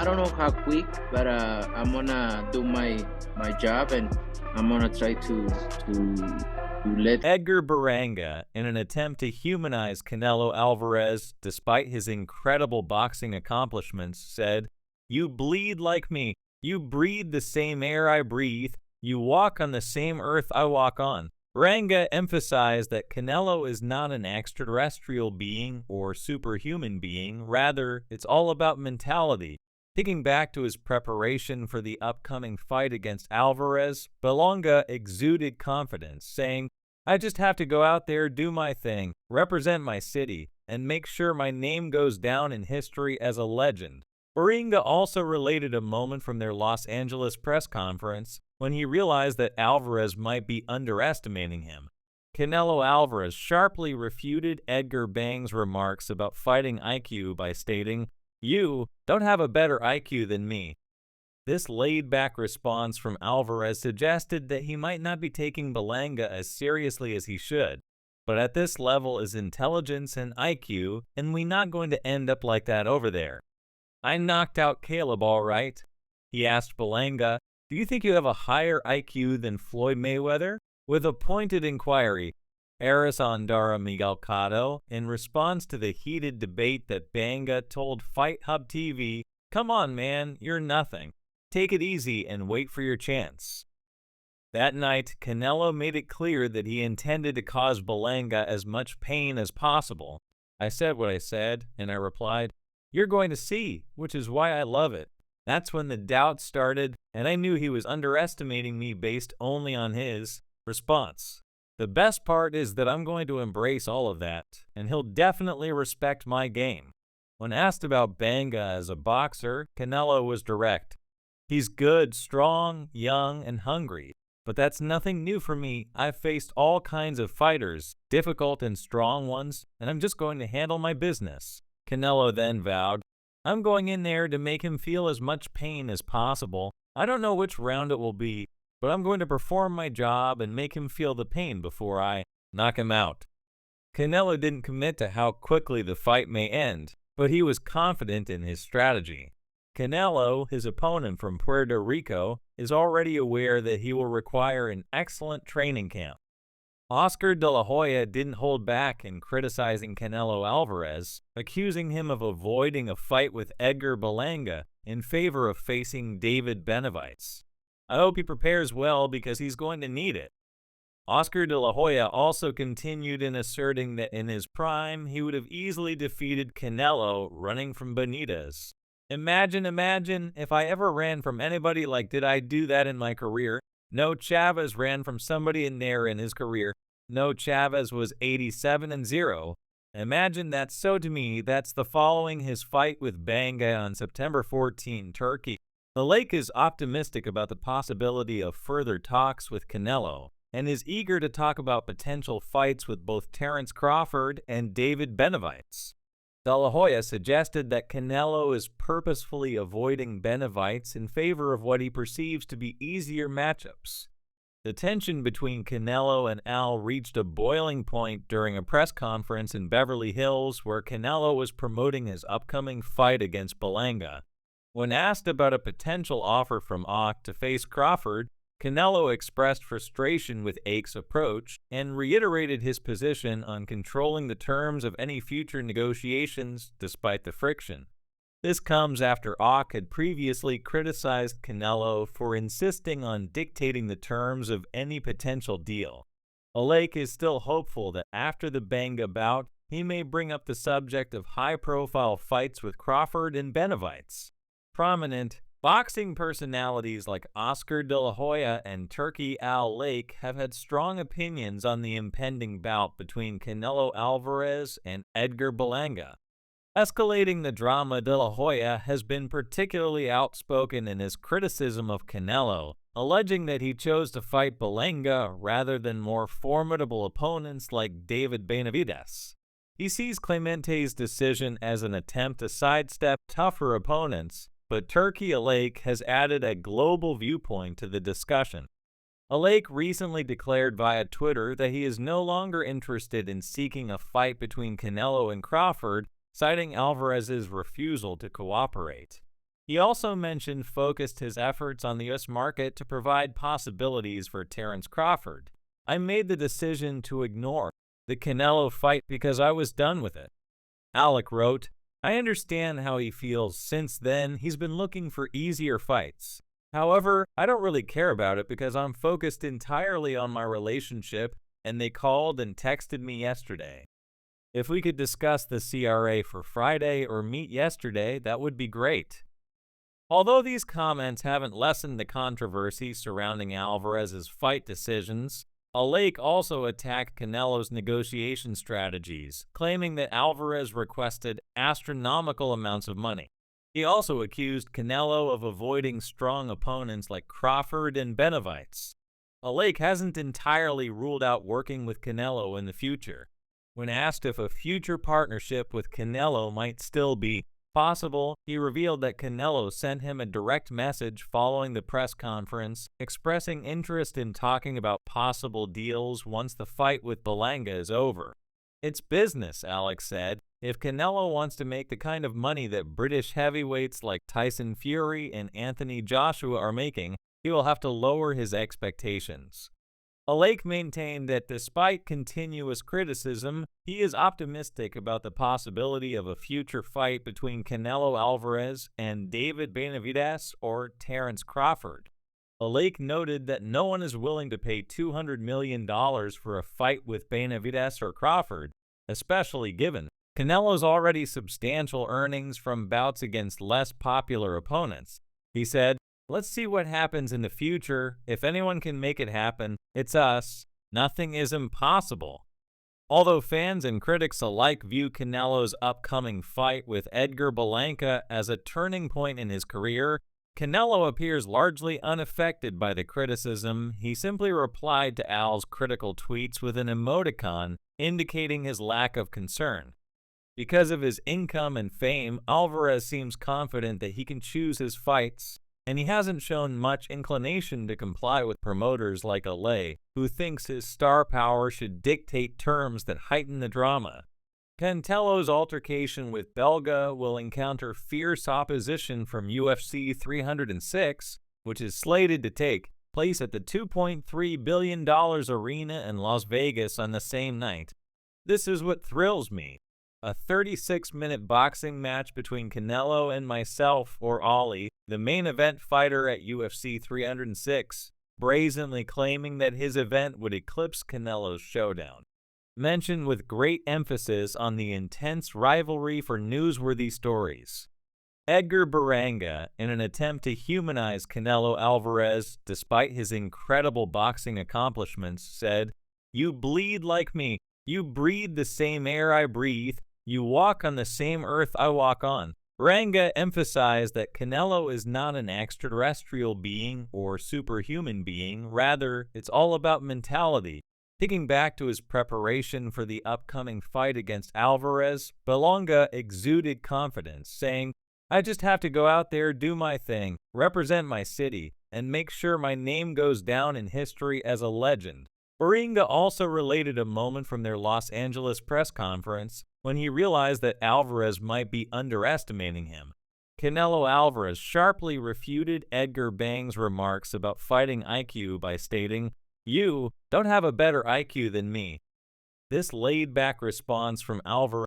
I don't know how quick, but I'm gonna do my job, and I'm gonna try to let. Edgar Berlanga, in an attempt to humanize Canelo Alvarez despite his incredible boxing accomplishments, said, "You bleed like me. You breathe the same air I breathe. You walk on the same earth I walk on." Berlanga emphasized that Canelo is not an extraterrestrial being or superhuman being. Rather, it's all about mentality. Thinking back to his preparation for the upcoming fight against Alvarez, Berlanga exuded confidence, saying, "I just have to go out there, do my thing, represent my city, and make sure my name goes down in history as a legend." Berlanga also related a moment from their Los Angeles press conference when he realized that Alvarez might be underestimating him. Canelo Alvarez sharply refuted Edgar Berlanga's remarks about fighting IQ by stating, "You don't have a better IQ than me." This laid-back response from Alvarez suggested that he might not be taking Berlanga as seriously as he should. But at this level is intelligence and IQ, and we're not going to end up like that over there. "I knocked out Caleb all right." He asked Berlanga, "Do you think you have a higher IQ than Floyd Mayweather?" With a pointed inquiry, Aris Andara Miguel Cotto, in response to the heated debate that Berlanga told Fight Hub TV, "Come on, man, you're nothing. Take it easy and wait for your chance." That night, Canelo made it clear that he intended to cause Berlanga as much pain as possible. "I said what I said, and I replied, 'You're going to see, which is why I love it.' That's when the doubt started, and I knew he was underestimating me based only on his response. The best part is that I'm going to embrace all of that, and he'll definitely respect my game." When asked about Berlanga as a boxer, Canelo was direct. "He's good, strong, young, and hungry. But that's nothing new for me. I've faced all kinds of fighters, difficult and strong ones, and I'm just going to handle my business." Canelo then vowed, "I'm going in there to make him feel as much pain as possible. I don't know which round it will be, but I'm going to perform my job and make him feel the pain before I knock him out." Canelo didn't commit to how quickly the fight may end, but he was confident in his strategy. Canelo, his opponent from Puerto Rico, is already aware that he will require an excellent training camp. Oscar De La Hoya didn't hold back in criticizing Canelo Alvarez, accusing him of avoiding a fight with Edgar Berlanga in favor of facing David Benavides. "I hope he prepares well because he's going to need it." Oscar De La Hoya also continued in asserting that in his prime, he would have easily defeated Canelo running from Benitez. Imagine if I ever ran from anybody like did I do that in my career. No, Chavez ran from somebody in there in his career. No, Chavez was 87-0. Imagine that. So to me, that's the following his fight with Berlanga on September 14, Turkey. The Lake is optimistic about the possibility of further talks with Canelo and is eager to talk about potential fights with both Terence Crawford and David Benavides. De La Hoya suggested that Canelo is purposefully avoiding Benavides in favor of what he perceives to be easier matchups. The tension between Canelo and Al reached a boiling point during a press conference in Beverly Hills where Canelo was promoting his upcoming fight against Berlanga. When asked about a potential offer from Ak to face Crawford, Canelo expressed frustration with Ak's approach and reiterated his position on controlling the terms of any future negotiations despite the friction. This comes after Ak had previously criticized Canelo for insisting on dictating the terms of any potential deal. Alake is still hopeful that after the Berlanga bout, he may bring up the subject of high-profile fights with Crawford and Benavides. Prominent boxing personalities like Oscar De La Hoya and Turkey Al Lake have had strong opinions on the impending bout between Canelo Alvarez and Edgar Berlanga. Escalating the drama, De La Hoya has been particularly outspoken in his criticism of Canelo, alleging that he chose to fight Berlanga rather than more formidable opponents like David Benavides. He sees Clemente's decision as an attempt to sidestep tougher opponents, but Turkey Alake has added a global viewpoint to the discussion. Alake recently declared via Twitter that he is no longer interested in seeking a fight between Canelo and Crawford, citing Alvarez's refusal to cooperate. He also mentioned focused his efforts on the U.S. market to provide possibilities for Terence Crawford. I made the decision to ignore the Canelo fight because I was done with it. Alec wrote, I understand how he feels. Since then, he's been looking for easier fights. However, I don't really care about it because I'm focused entirely on my relationship, and they called and texted me yesterday. If we could discuss the CRA for Friday or meet yesterday, that would be great. Although these comments haven't lessened the controversy surrounding Alvarez's fight decisions, Alec also attacked Canelo's negotiation strategies, claiming that Alvarez requested astronomical amounts of money. He also accused Canelo of avoiding strong opponents like Crawford and Benavides. Alec hasn't entirely ruled out working with Canelo in the future. When asked if a future partnership with Canelo might still be possible, he revealed that Canelo sent him a direct message following the press conference, expressing interest in talking about possible deals once the fight with Berlanga is over. It's business, Alex said. If Canelo wants to make the kind of money that British heavyweights like Tyson Fury and Anthony Joshua are making, he will have to lower his expectations. Alec maintained that despite continuous criticism, he is optimistic about the possibility of a future fight between Canelo Alvarez and David Benavides or Terence Crawford. Alec noted that no one is willing to pay $200 million for a fight with Benavides or Crawford, especially given Canelo's already substantial earnings from bouts against less popular opponents. He said, let's see what happens in the future. If anyone can make it happen, it's us. Nothing is impossible. Although fans and critics alike view Canelo's upcoming fight with Edgar Berlanga as a turning point in his career, Canelo appears largely unaffected by the criticism. He simply replied to Al's critical tweets with an emoticon, indicating his lack of concern. Because of his income and fame, Alvarez seems confident that he can choose his fights, and he hasn't shown much inclination to comply with promoters like Alec, who thinks his star power should dictate terms that heighten the drama. Canelo's altercation with Berlanga will encounter fierce opposition from UFC 306, which is slated to take place at the $2.3 billion arena in Las Vegas on the same night. This is what thrills me. A 36-minute boxing match between Canelo and myself or Ali, the main event fighter at UFC 306, brazenly claiming that his event would eclipse Canelo's showdown. Mentioned with great emphasis on the intense rivalry for newsworthy stories. Edgar Berlanga, in an attempt to humanize Canelo Alvarez despite his incredible boxing accomplishments, said, "You bleed like me. You breathe the same air I breathe. You walk on the same earth I walk on." Berlanga emphasized that Canelo is not an extraterrestrial being or superhuman being. Rather, it's all about mentality. Thinking back to his preparation for the upcoming fight against Alvarez, Berlanga exuded confidence, saying, "I just have to go out there, do my thing, represent my city, and make sure my name goes down in history as a legend." Berlanga also related a moment from their Los Angeles press conference when he realized that Alvarez might be underestimating him. Canelo Alvarez sharply refuted Edgar Berlanga's remarks about fighting IQ by stating, "You don't have a better IQ than me." This laid-back response from Alvarez